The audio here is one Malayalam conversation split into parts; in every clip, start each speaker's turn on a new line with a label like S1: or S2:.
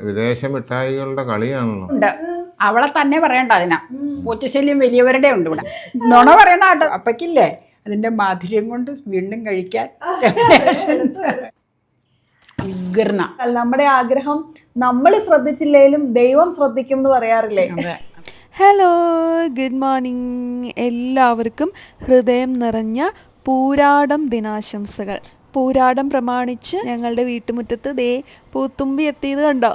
S1: വിദേശ മിഠായികളുടെ കളിയാണല്ലോ.
S2: ഉണ്ട്, അവളെ തന്നെ പറയണ്ട. അതിനാ പൂച്ചശല്യം വലിയവരുടെ ഉണ്ട് ഇവിടെ. നുണ പറയണ കേട്ടോ. അപ്പക്കില്ലേ അതിന്റെ മാധുര്യം കൊണ്ട് വീണ്ടും കഴിക്കാൻ ഉഗ്രന.
S3: നമ്മുടെ ആഗ്രഹം നമ്മൾ ശ്രദ്ധിച്ചില്ലേലും ദൈവം ശ്രദ്ധിക്കും എന്ന് പറയാറില്ലേ?
S4: Hello, good morning. എല്ലാവർക്കും ഹൃദയം നിറഞ്ഞ പൂരാടം ദിനാശംസകൾ. പൂരാടം പ്രമാണിച്ച് ഞങ്ങളുടെ വീട്ടുമുറ്റത്ത് ദേ പൂത്തുമ്പി എത്തിയത് കണ്ടോ?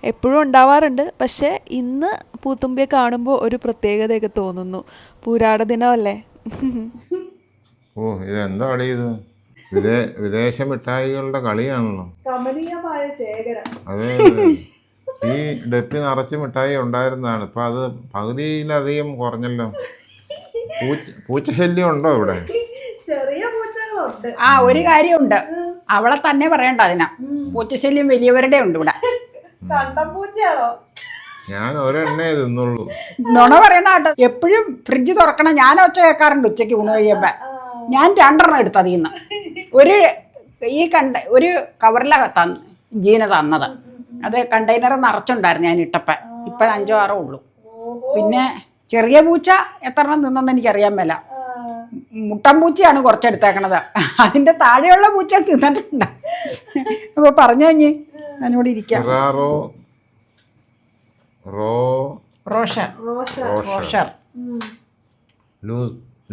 S4: എപ്പോഴും ഉണ്ടാവാറുണ്ട്, പക്ഷേ ഇന്ന് പൂത്തുമ്പിയെ കാണുമ്പോൾ ഒരു പ്രത്യേകതയൊക്കെ തോന്നുന്നു. പൂരാട ദിനമല്ലേ?
S1: ഓ, ഇതെന്താ കളി ഇത്? വിദേശ മിഠായികളുടെ കളിയാണല്ലോ.
S3: കമനീയമായ ശേഖരം.
S1: അതെ, ഈ ഡപ്പി നിറച്ച് മിഠായി ഉണ്ടായിരുന്നതാണ്. ഇപ്പൊ അത് പകുതിയിലധികം കുറഞ്ഞല്ലോ. പൂച്ചശല്യം ഉണ്ടോ ഇവിടെ?
S3: ചെറിയ പൂച്ചകളുണ്ട്.
S2: ആ, ഒരു കാര്യമുണ്ട്, അവളെ തന്നെ പറയണ്ട. അതിനാ പൂച്ചശല്യം വലിയവരുടെ ഉണ്ട് ഇവിടെ.
S3: കണ്ടം പൂച്ചയാണോ?
S1: ഞാൻ ഒരെണ്ണേ തിന്നുള്ളൂ.
S2: നുണ പറയണ കേട്ടോ. എപ്പോഴും ഫ്രിഡ്ജ് തുറക്കണം. ഞാൻ ഒച്ച കേൾക്കാറുണ്ട് ഉച്ചയ്ക്ക് ഊണ് കഴിയുമ്പോ. ഞാൻ 2 എടുത്ത് അതിൽ നിന്ന് ഒരു കവറിലാണ് ജീന തന്നത്. അത് കണ്ടെയ്നർ നിറച്ചുണ്ടായിരുന്നു ഞാൻ ഇട്ടപ്പോ. ഇപ്പൊ 5 6 ഉള്ളൂ. പിന്നെ ചെറിയ പൂച്ച എത്ര തിന്നെന്ന് എനിക്കറിയാൻ മേല. മുട്ടൻ പൂച്ചയാണ് കുറച്ചെടുത്തേക്കണത്. അതിന്റെ താഴെയുള്ള പൂച്ച തിന്നിട്ടുണ്ട്. അപ്പൊ പറഞ്ഞു കഴിഞ്ഞ് അതിനോട് ഇരിക്കാം. റോഷർ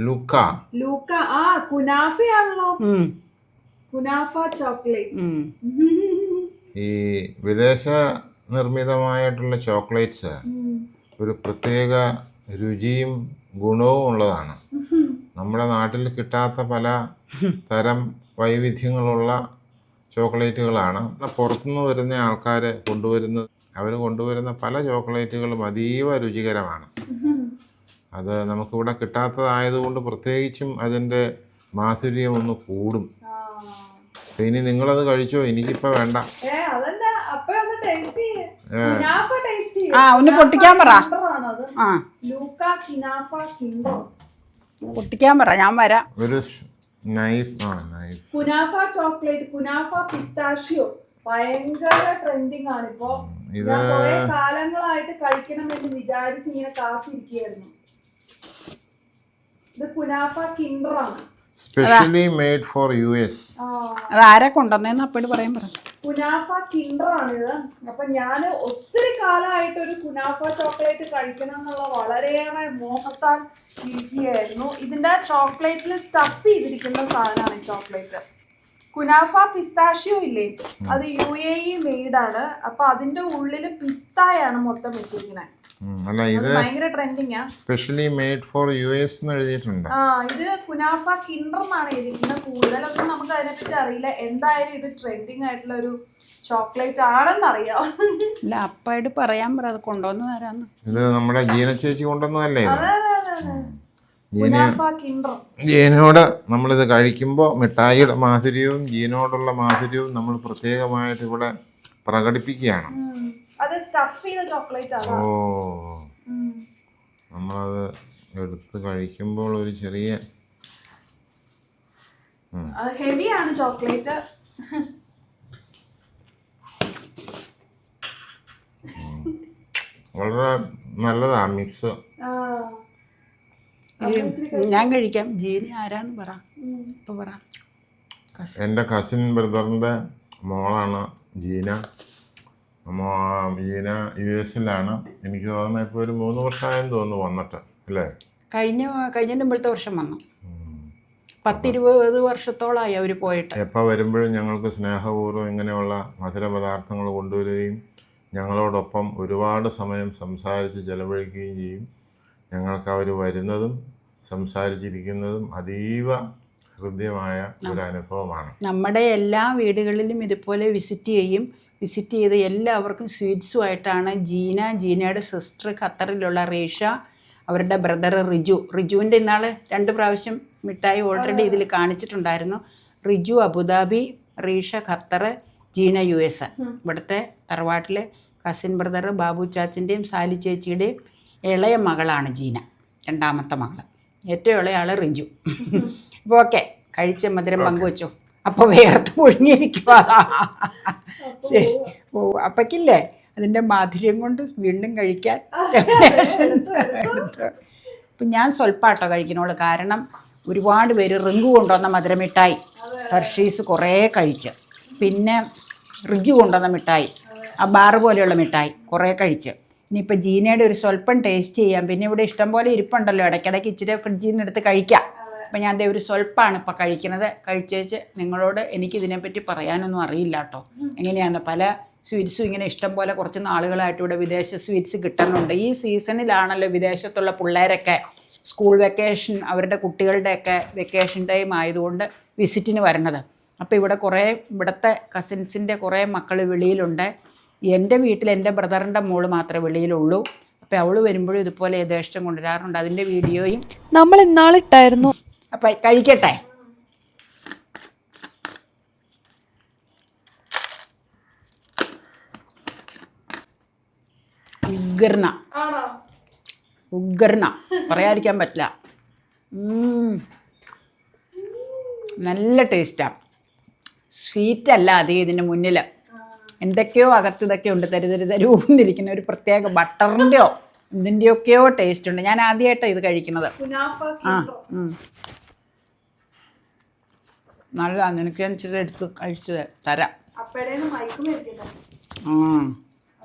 S3: ലൂക്ക. ആ, കുനാഫയാണല്ലോ. കുനാഫ ചോക്ലേറ്റ്സ്.
S1: ഈ വിദേശ നിർമ്മിതമായിട്ടുള്ള ചോക്ലേറ്റ്സ് ഒരു പ്രത്യേക രുചിയും ഗുണവും ഉള്ളതാണ്. നമ്മുടെ നാട്ടിൽ കിട്ടാത്ത പല തരം വൈവിധ്യങ്ങളുള്ള ചോക്ലേറ്റുകളാണ് പുറത്തുനിന്ന് വരുന്ന ആൾക്കാർ കൊണ്ടുവരുന്നത്. അവർ കൊണ്ടുവരുന്ന പല ചോക്ലേറ്റുകളും അതീവ രുചികരമാണ്. അത് നമുക്കിവിടെ കിട്ടാത്തതായതുകൊണ്ട് പ്രത്യേകിച്ചും അതിൻ്റെ മാധുര്യം ഒന്ന് കൂടും. ഇനി നിങ്ങളത് കഴിച്ചോ? എനിക്കിപ്പോൾ വേണ്ട.
S2: ഒന്ന് പൊട്ടിക്കാൻ പറ. പൊട്ടിക്കാൻ പറ, ഞാൻ വരാം.
S1: ഒരു knife.
S3: Kunafa chocolate, kunafa pistachio ഭയങ്കര ട്രെൻഡിങ് ആണ് ഇപ്പോ. ഞാൻ കുറെ കാലങ്ങളായിട്ട് കഴിക്കണമെന്ന് വിചാരിച്ച് ഇങ്ങനെ കാത്തിരിക്കുകയായിരുന്നു. ഇത് കുനാഫ കിൻഡർ ആണ്.
S1: Specially made for US.
S2: അത് ആരെ കൊണ്ടുവന്നേന്ന് അപ്പോഴും പറയാൻ പറ.
S3: കുനാഫ കിൻഡർ ആണിത്. അപ്പൊ ഞാൻ ഒത്തിരി കാലമായിട്ട് ഒരു കുനാഫ ചോക്ലേറ്റ് കഴിക്കണം എന്നുള്ള വളരെയേറെ മോഹത്താൽ ഇരിക്കുകയായിരുന്നു. ഇതിന്റെ ചോക്ലേറ്റിൽ സ്റ്റഫ് ചെയ്തിരിക്കുന്ന സാധനമാണ് ഈ ചോക്ലേറ്റ്. കുനാഫ പിസ്താഷ്യോ ഇല്ലേ, അത് UAE മെയ്ഡ് ആണ്. അപ്പൊ അതിന്റെ ഉള്ളില് പിസ്തായാണ് മൊത്തം വെച്ചിരിക്കുന്നത്.
S1: അല്ല, ഇത്
S3: ഭയങ്കര ട്രെൻഡിങ് ആ.
S1: സ്പെഷ്യലി മെയ്ഡ് ഫോർ US എന്ന് എഴുതിയിട്ടുണ്ട്.
S3: ഇത് കുനാഫ കിൻഡർ എന്നാണ് എഴുതിയിരിക്കുന്നത്. കൂടുതലൊന്നും നമുക്ക് അതിനെപ്പറ്റി അറിയില്ല. എന്തായാലും ഇത് ട്രെൻഡിങ് ആയിട്ടുള്ള ഒരു ചോക്ലേറ്റ് ആണെന്ന് അറിയാം.
S2: ഇല്ല, അപ്പായിട്ട് പറയാൻ പറ, അത് കൊണ്ടുവന്ന് തരാന്ന്.
S1: ഇത് നമ്മുടെ ജീന ചേച്ചി കൊണ്ടുവന്നതല്ലേ? ജീനോട് നമ്മളിത് കഴിക്കുമ്പോൾ മിഠായിയുടെ മാധുര്യവും ജീനോടുള്ള മാധുര്യവും നമ്മൾ പ്രത്യേകമായിട്ട് ഇവിടെ പ്രകടിപ്പിക്കുകയാണ്. ഓ, നമ്മളത് എടുത്ത് കഴിക്കുമ്പോൾ ഒരു ചെറിയ
S3: ഹെവിയാണ് ചോക്ലേറ്റ്.
S1: വളരെ നല്ലതാ മിക്സ്.
S2: ഞാൻ കഴിക്കാം. ജീന ആരാന്ന് പറ. ഇപ്പൊ പറ.
S1: എൻ്റെ കസിൻ ബ്രദറിൻ്റെ മോളാണ് ജീന. ജീന US-ലാണ്. എനിക്ക് തോന്നുന്നത് ഇപ്പോൾ ഒരു 3 വർഷമായെന്ന് തോന്നുന്നു വന്നിട്ട്, അല്ലേ?
S2: കഴിഞ്ഞ മുമ്പത്തെ വർഷം വന്നു. 10-20 വർഷത്തോളമായി അവർ പോയിട്ട്.
S1: എപ്പോൾ വരുമ്പോഴും ഞങ്ങൾക്ക് സ്നേഹപൂർവ്വം ഇങ്ങനെയുള്ള മധുര പദാർത്ഥങ്ങൾ കൊണ്ടുവരികയും ഞങ്ങളോടൊപ്പം ഒരുപാട് സമയം സംസാരിച്ച് ചെലവഴിക്കുകയും ചെയ്യും. ഞങ്ങൾക്ക് അവർ വരുന്നതും സംസാരിച്ചിരിക്കുന്നതും അതീവ ഹൃദ്യമായ ഒരു അനുഭവമാണ്.
S2: നമ്മുടെ എല്ലാ വീടുകളിലും ഇതുപോലെ വിസിറ്റ് ചെയ്ത് എല്ലാവർക്കും സ്വീറ്റ്സുമായിട്ടാണ് ജീനയുടെ സിസ്റ്റർ ഖത്തറിലുള്ള റീഷ, അവരുടെ ബ്രദർ റിജുവിൻ്റെ ഇന്നാൾ 2 പ്രാവശ്യം മിഠായി ഓൾറെഡി ഇതിൽ കാണിച്ചിട്ടുണ്ടായിരുന്നു. Riju Abu Dhabi, Reesha Qatar, Jeena US. ഇവിടുത്തെ തറവാട്ടിലെ കസിൻ ബ്രദർ ബാബു ചാച്ചിൻ്റെയും സാലി ചേച്ചിയുടെയും ഇളയ മകളാണ് ജീന, 2ാമത്തെ മകൾ. ഏറ്റവും ഇളയ ആൾ റിജു. അപ്പോൾ ഓക്കെ, കഴിച്ച മധുരം പങ്കുവെച്ചോ. അപ്പോൾ വേർത്ത് പൊഴിഞ്ഞിരിക്കുക. ശരി, ഓ അപ്പക്കില്ലേ അതിൻ്റെ മാധുര്യം കൊണ്ട് വീണ്ടും കഴിക്കാൻ. ഇപ്പം ഞാൻ സ്വല്പാട്ടോ കഴിക്കണോളൂ, കാരണം ഒരുപാട് പേര് റിങ്കു കൊണ്ടുവന്ന മധുരമിഠായി ഹെർഷീസ് കുറേ കഴിച്ച്, പിന്നെ റിജു കൊണ്ടുവന്ന മിഠായി ആ ബാറ് പോലെയുള്ള മിഠായി കുറേ കഴിച്ച്. ഇനിയിപ്പോൾ ജീനയുടെ ഒരു സ്വല്പം ടേസ്റ്റ് ചെയ്യാം. പിന്നെ ഇവിടെ ഇഷ്ടം പോലെ ഇരിപ്പുണ്ടല്ലോ, ഇടയ്ക്കിടയ്ക്ക് ഇച്ചിരി ഫ്രിഡ്ജിൽ നിന്ന് എടുത്ത് കഴിക്കാം. അപ്പം ഞാൻ ദേ ഒരു സ്വല്പമാണ് ഇപ്പോൾ കഴിക്കുന്നത്. കഴിച്ചേച്ച് നിങ്ങളോട് എനിക്കിതിനെപ്പറ്റി പറയാനൊന്നും അറിയില്ല കേട്ടോ, എങ്ങനെയാണ് പല സ്വീറ്റ്സും ഇങ്ങനെ ഇഷ്ടം പോലെ കുറച്ച് നാളുകളായിട്ട് ഇവിടെ വിദേശ സ്വീറ്റ്സ് കിട്ടുന്നുണ്ട്. ഈ സീസണിലാണല്ലോ വിദേശത്തുള്ള പിള്ളേരൊക്കെ സ്കൂൾ വെക്കേഷൻ, അവരുടെ കുട്ടികളുടെയൊക്കെ വെക്കേഷൻ ടൈം ആയതുകൊണ്ട് വിസിറ്റിന് വരണത്. അപ്പോൾ ഇവിടെ കുറേ ഇവിടുത്തെ കസിൻസിൻ്റെ കുറേ മക്കൾ വെളിയിലുണ്ട്. എൻ്റെ വീട്ടിൽ എൻ്റെ ബ്രദറിൻ്റെ മോള് മാത്രമേ വെളിയിലുള്ളൂ. അപ്പോൾ അവൾ വരുമ്പോഴും ഇതുപോലെ യഥേഷ്ടം കൊണ്ടുവരാറുണ്ട്. അതിൻ്റെ വീഡിയോയും
S4: നമ്മൾ ഇന്നാളിട്ടായിരുന്നു.
S2: അപ്പം കഴിക്കട്ടെ. ഉഗ്രന
S3: ആണോ?
S2: ഉഗ്രന പറയാതിരിക്കാൻ പറ്റില്ല. നല്ല ടേസ്റ്റാണ്. സ്വീറ്റ് അല്ല അധികം ഇതിൻ്റെ മുന്നിൽ, എന്തൊക്കെയോ അകത്ത് ഇതൊക്കെ ഉണ്ട്, തരുതരുതരൂന്നിരിക്കുന്ന ഒരു പ്രത്യേക ബട്ടറിൻ്റെയോ ഇതിൻ്റെയൊക്കെയോ ടേസ്റ്റ് ഉണ്ട്. ഞാൻ ആദ്യമായിട്ടാണ് ഇത് കഴിക്കുന്നത്. ആ നല്ല നിനക്ക് അനുസരിച്ച് എടുത്ത് കഴിച്ച് തരാം.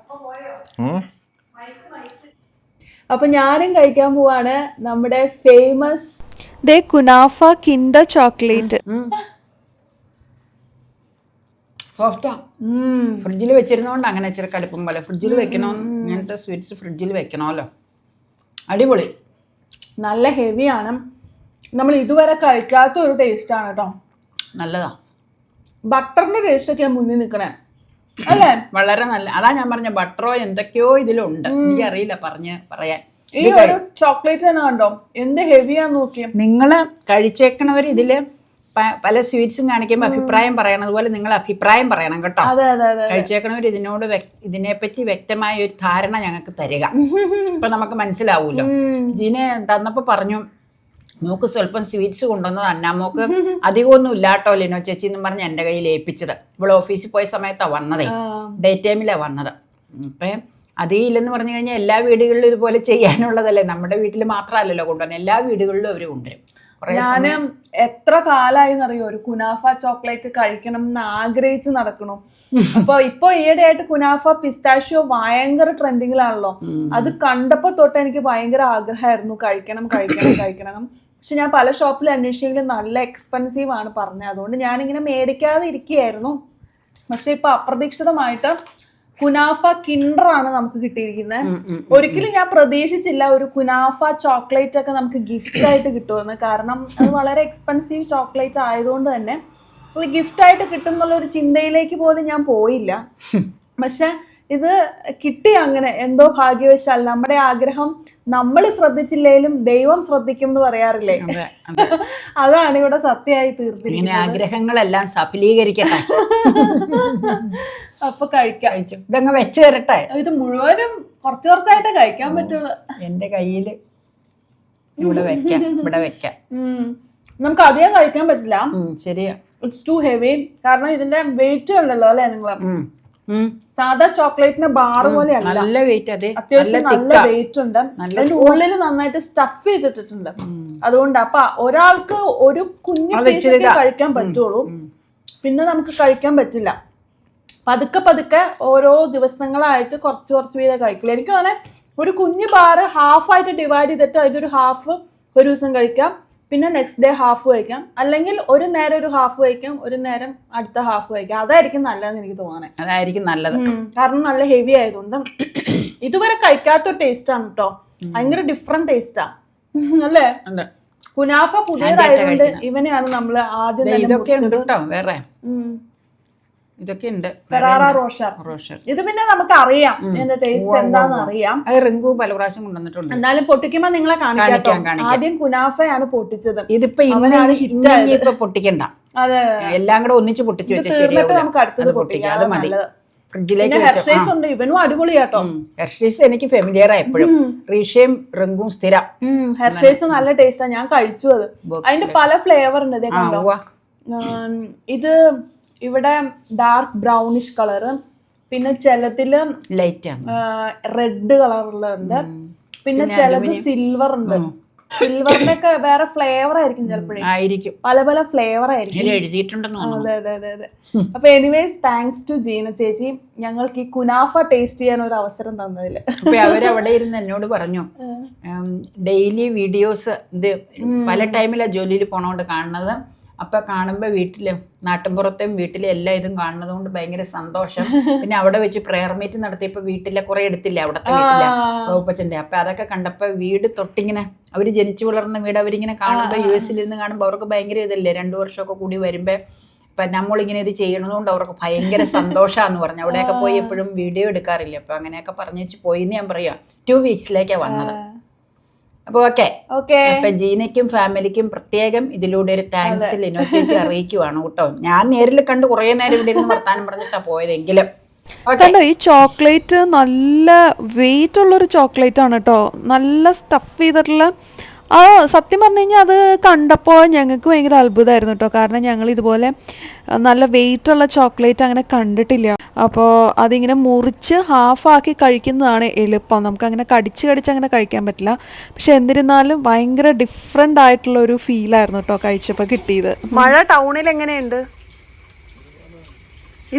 S3: അപ്പൊ ഞാനും കഴിക്കാൻ പോവാണ് നമ്മുടെ ഫേമസ്
S4: ദേ കുനാഫ കിൻഡർ ചോക്ലേറ്റ്.
S2: സോഫ്റ്റാ. ഫ്രിഡ്ജിൽ വെച്ചിരുന്നോണ്ട് അങ്ങനെ ഇച്ചിരി കടുപ്പം പോലെ. ഫ്രിഡ്ജിൽ വെക്കണോ, ഇങ്ങനത്തെ സ്വീറ്റ്സ് ഫ്രിഡ്ജിൽ വെക്കണമല്ലോ. അടിപൊളി,
S3: നല്ല ഹെവിയാണ്. നമ്മൾ ഇതുവരെ കഴിക്കാത്ത ഒരു ടേസ്റ്റ് ആണ് കേട്ടോ.
S2: നല്ലതാ.
S3: ബട്ടറിന്റെ ടേസ്റ്റ് ഒക്കെ മുന്നിൽ നിൽക്കണേ അല്ലേ?
S2: വളരെ നല്ല. അതാ ഞാൻ പറഞ്ഞ ബട്ടറോ എന്തൊക്കെയോ ഇതിലുണ്ട്, എനിക്കറിയില്ല പറയാൻ.
S3: ഈ ഒരു ചോക്ലേറ്റ് തന്നെ കണ്ടോ എന്ത് ഹെവിയാന്ന് നോക്കിയാ.
S2: നിങ്ങൾ കഴിച്ചേക്കണവർ ഇതില് പല സ്വീറ്റ്സും കാണിക്കുമ്പോൾ അഭിപ്രായം പറയണത് പോലെ നിങ്ങൾ അഭിപ്രായം പറയണം കേട്ടോ. കഴിച്ചേക്കണവർ ഇതിനെപ്പറ്റി വ്യക്തമായ ഒരു ധാരണ ഞങ്ങൾക്ക് തരിക. ഇപ്പൊ നമുക്ക് മനസ്സിലാവൂല്ലോ. ജീനെ തന്നപ്പോ പറഞ്ഞു മോക്ക് സ്വല്പം സ്വീറ്റ്സ് കൊണ്ടുവന്നത് അന്നാമോക്ക് അധികമൊന്നും ഇല്ലാട്ടോ ലിനോ ചേച്ചി എന്നും പറഞ്ഞ് എൻ്റെ കയ്യിൽ ഏൽപ്പിച്ചത്. ഇവിടെ ഓഫീസിൽ പോയ സമയത്താണ് വന്നതേ, ഡേ ടൈമിലാണ് വന്നത്. അപ്പം അതില്ലെന്ന് പറഞ്ഞു കഴിഞ്ഞാൽ എല്ലാ വീടുകളിലും ഇതുപോലെ ചെയ്യാനുള്ളതല്ലേ, നമ്മുടെ വീട്ടിൽ മാത്രമല്ലല്ലോ കൊണ്ടുവന്നത്, എല്ലാ വീടുകളിലും അവർ കൊണ്ടുവരും.
S3: ഞാന് എത്ര കാലായി എന്നറിയോ ഒരു കുനാഫ ചോക്ലേറ്റ് കഴിക്കണം എന്ന് ആഗ്രഹിച്ച് നടക്കണു. ഇപ്പൊ ഈയിടെ ആയിട്ട് കുനാഫ പിസ്താഷ്യോ ഭയങ്കര ട്രെൻഡിങ്ങിലാണല്ലോ. അത് കണ്ടപ്പോ തൊട്ട് എനിക്ക് ഭയങ്കര ആഗ്രഹമായിരുന്നു കഴിക്കണം. പക്ഷെ ഞാൻ പല ഷോപ്പിൽ അന്വേഷിച്ചെങ്കിലും നല്ല എക്സ്പെൻസീവ് ആണ് പറഞ്ഞത്. അതുകൊണ്ട് ഞാനിങ്ങനെ മേടിക്കാതെ ഇരിക്കുകയായിരുന്നു. പക്ഷെ ഇപ്പൊ അപ്രതീക്ഷിതമായിട്ട് കുനാഫ കിൻഡർ ആണ് നമുക്ക് കിട്ടിയിരിക്കുന്നത്. ഒരിക്കലും ഞാൻ പ്രതീക്ഷിച്ചില്ല ഒരു കുനാഫ ചോക്ലേറ്റ് ഒക്കെ നമുക്ക് ഗിഫ്റ്റ് ആയിട്ട് കിട്ടുമെന്ന്. കാരണം അത് വളരെ എക്സ്പെൻസീവ് ചോക്ലേറ്റ് ആയതുകൊണ്ട് തന്നെ ഒരു ഗിഫ്റ്റ് ആയിട്ട് കിട്ടും എന്നുള്ള ഒരു ചിന്തയിലേക്ക് പോലും ഞാൻ പോയില്ല. പക്ഷെ ഇത് കിട്ടി. അങ്ങനെ എന്തോ ഭാഗ്യവശാൽ നമ്മുടെ ആഗ്രഹം നമ്മൾ ശ്രദ്ധിച്ചില്ലേലും ദൈവം ശ്രദ്ധിക്കും എന്ന് പറയാറില്ലേ, അതാണ് ഇവിടെ സത്യമായി തീർന്നിരിക്കുന്നത്.
S2: ആഗ്രഹങ്ങളെല്ലാം സഫലീകരിക്കട്ടെ.
S3: അപ്പൊ കഴിക്കാം.
S2: ഇതങ്ങ് വെച്ച് തരട്ടെ.
S3: ഇത് മുഴുവനും കുറച്ചായിട്ട് കഴിക്കാൻ പറ്റുള്ളൂ.
S2: എന്റെ കയ്യില് ഇവിടെ വെക്കാം.
S3: നമുക്ക് അധികം കഴിക്കാൻ പറ്റില്ല.
S2: ശരിയാ,
S3: ഇറ്റ്സ് ടു ഹെവി. കാരണം ഇതിന്റെ വെയിറ്റ് ഉണ്ടല്ലോ അല്ലെ നിങ്ങള്. സാധാ ചോക്ലേറ്റിന്റെ ബാറ് പോലെയല്ല,
S2: നല്ല വെയിറ്റ്. അതെ,
S3: അത്യാവശ്യം നല്ല വെയിറ്റ് ഉണ്ട്. അതിന്റെ ഉള്ളിൽ നന്നായിട്ട് സ്റ്റഫ് ചെയ്തിട്ടുണ്ട്. അതുകൊണ്ട് അപ്പൊ ഒരാൾക്ക് ഒരു കുഞ്ഞു പീസ് കഴിക്കാൻ പറ്റുള്ളൂ, പിന്നെ നമുക്ക് കഴിക്കാൻ പറ്റില്ല. പതുക്കെ ഓരോ ദിവസങ്ങളായിട്ട് കുറച്ച് വീതം കഴിക്കില്ല. എനിക്ക് തന്നെ ഒരു കുഞ്ഞു ബാറ് ഹാഫായിട്ട് ഡിവൈഡ് ചെയ്തിട്ട് അതിൻ്റെ ഒരു ഹാഫ് ഒരു ദിവസം കഴിക്കാം, പിന്നെ നെക്സ്റ്റ് ഡേ ഹാഫ് കഴിക്കാം. അല്ലെങ്കിൽ ഒരു നേരം ഒരു ഹാഫ് കഴിക്കാം, ഒരു നേരം അടുത്ത ഹാഫ് കഴിക്കാം. അതായിരിക്കും നല്ലതെന്ന് എനിക്ക് തോന്നണേ.
S2: അതായിരിക്കും നല്ലത്.
S3: കാരണം നല്ല ഹെവി ആയതുകൊണ്ട്. ഇതുവരെ കഴിക്കാത്തൊരു ടേസ്റ്റ് ആണ് കേട്ടോ. ഭയങ്കര ഡിഫറെന്റ് ടേസ്റ്റാ അല്ലേ? കുനാഫ പുതിയതായതുകൊണ്ട് ഇവനെയാണ് നമ്മള് ആദ്യം
S2: വേറെ ഇതൊക്കെ ഉണ്ട്.
S3: Ferrara Rocher. ഇത് പിന്നെ നമുക്ക് അറിയാം ഇതിന്റെ ടേസ്റ്റ് എന്താന്ന് അറിയാം.
S2: അത് റിങ്കു പല പ്രാവശ്യം കൊണ്ടുവന്നിട്ടുണ്ട്.
S3: എന്നാലും പൊട്ടിക്കുമ്പോ നിങ്ങളെ കാണിക്കാം. ആദ്യം കുനാഫയാണ് പൊട്ടിച്ചത്.
S2: ഇതിപ്പോ ഇപ്പൊ പൊട്ടിക്കണ്ട,
S3: അതെ,
S2: എല്ലാം കൂടെ ഒന്നിച്ച് പൊട്ടിച്ചു വെച്ചാൽ
S3: നമുക്ക് അടുത്തത് പൊട്ടിക്കാം. അത് മതി.
S2: ഫ്രിഡ്ജിലേക്ക്
S3: ഹെർഷേസ് ഉണ്ട്, ഇവനും അടിപൊളിയാട്ടോ.
S2: ഹെർഷേസ് എനിക്ക് ഫെമിലിയർ എപ്പോഴും. റീഷയും റിങ്കും സ്ഥിരം.
S3: ഹെർഷേസ് നല്ല ടേസ്റ്റാ, ഞാൻ കഴിച്ചു. അത് അതിന്റെ പല ഫ്ലേവർ ഉണ്ട്. ഇതേ കണ്ടോ, ഇത് ഇവിടെ ഡാർക്ക് ബ്രൗണിഷ് കളറ്, പിന്നെ ചിലതില്
S2: ലൈറ്റാണ്.
S3: റെഡ് കളറിലുണ്ട്, പിന്നെ ചിലത് സിൽവർ ഉണ്ട്. സിൽവറിന്റെ ഒക്കെ വേറെ ഫ്ലേവർ ആയിരിക്കും ചിലപ്പോഴേ,
S2: ആയിരിക്കും,
S3: പല പല ഫ്ലേവർ ആയിരിക്കും.
S2: എഴുതിയിട്ടുണ്ടെന്ന് തോന്നുന്നു.
S3: അതെ. അപ്പൊ എനിവേസ് താങ്ക്സ് ടു ജീന ചേച്ചി ഞങ്ങൾക്ക് ഈ കുനാഫ ടേസ്റ്റ് ചെയ്യാൻ ഒരു അവസരം തന്നതില്.
S2: അപ്പൊ അവരവിടെ ഇരുന്ന് എന്നോട് പറഞ്ഞു, ഡെയിലി വീഡിയോസ് ഇത് പല ടൈമിലാണ് ജോലിയിൽ പോണോണ്ട് കാണുന്നത്. അപ്പൊ കാണുമ്പോൾ വീട്ടില് നാട്ടിൻപുറത്തെയും വീട്ടിലെ എല്ലാ ഇതും കാണുന്നത് കൊണ്ട് ഭയങ്കര സന്തോഷം. പിന്നെ അവിടെ വെച്ച് പ്രെയർ മീറ്റ് നടത്തിയപ്പോ വീട്ടിലെ കുറെ എടുത്തില്ല, അവിടത്തെ വീട്ടിലെ റോപ്പച്ചന്റെ. അപ്പൊ അതൊക്കെ കണ്ടപ്പോ വീട് തൊട്ടിങ്ങനെ അവര് ജനിച്ചു വളർന്ന വീട് അവരിങ്ങനെ കാണുമ്പോ US ഇരുന്ന് കാണുമ്പോ അവർക്ക് ഭയങ്കര ഇതല്ലേ, 2 വർഷമൊക്കെ കൂടി വരുമ്പോ ഇപ്പൊ നമ്മളിങ്ങനെ ഇത് ചെയ്യണതുകൊണ്ട് അവർക്ക് ഭയങ്കര സന്തോഷാന്ന് പറഞ്ഞു. അവിടെയൊക്കെ പോയി എപ്പോഴും വീഡിയോ എടുക്കാറില്ല. അപ്പൊ അങ്ങനെയൊക്കെ പറഞ്ഞു വെച്ച് പോയിന്ന് ഞാൻ പറയാം. 2 വീക്സിലേക്കാണ് വന്നത്. അപ്പൊ ഓക്കെ, അപ്പൊ ജീനയ്ക്കും ഫാമിലിക്കും പ്രത്യേകം ഇതിലൂടെ ഒരു താങ്ക്സ് ലിനോ ചേച്ചി അറിയിക്കുവാണ് കേട്ടോ. ഞാൻ നേരിൽ കണ്ട് കുറെ നേരം ഇവിടെ ഇരുന്ന് വർത്താനം പറഞ്ഞിട്ടാ പോയതെങ്കിലും.
S4: കണ്ടോ, ഈ ചോക്ലേറ്റ് നല്ല വെയിറ്റ് ഉള്ളൊരു ചോക്ലേറ്റ് ആണ് കേട്ടോ, നല്ല സ്റ്റഫ് ചെയ്തിട്ടുള്ള. സത്യം പറഞ്ഞു കഴിഞ്ഞാൽ അത് കണ്ടപ്പോൾ ഞങ്ങൾക്ക് ഭയങ്കര അത്ഭുതമായിരുന്നു കേട്ടോ. കാരണം ഞങ്ങൾ ഇതുപോലെ നല്ല വെയിറ്റുള്ള ചോക്ലേറ്റ് അങ്ങനെ കണ്ടിട്ടില്ല. അപ്പോൾ അതിങ്ങനെ മുറിച്ച് ഹാഫാക്കി കഴിക്കുന്നതാണ് എളുപ്പം. നമുക്കങ്ങനെ കടിച്ച് അങ്ങനെ കഴിക്കാൻ പറ്റില്ല. പക്ഷെ എന്നിരുന്നാലും ഭയങ്കര ഡിഫറെൻ്റ് ആയിട്ടുള്ളൊരു ഫീലായിരുന്നു കേട്ടോ കഴിച്ചപ്പോൾ കിട്ടിയത്.
S3: മഴ ടൗണിൽ എങ്ങനെയുണ്ട്?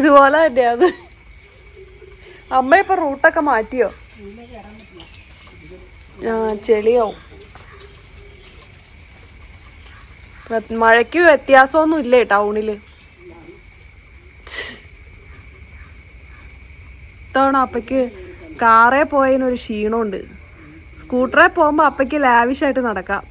S3: ഇതുപോലെ തന്നെ അത്. അമ്മ ഇപ്പൊ റൂട്ടൊക്കെ മാറ്റിയോ? ചെളിയാവും. മഴയ്ക്ക് വ്യത്യാസമൊന്നും ഇല്ലേ ടൗണില്? ഇത്തവണ അപ്പയ്ക്ക് കാറേ പോയതിനൊരു ക്ഷീണമുണ്ട്. സ്കൂട്ടറെ പോകുമ്പോ അപ്പയ്ക്ക് ലാവിഷായിട്ട് നടക്കാം.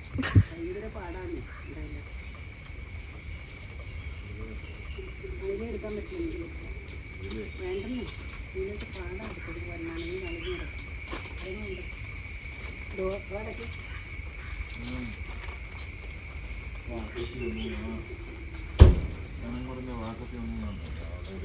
S1: വാക്കത്തി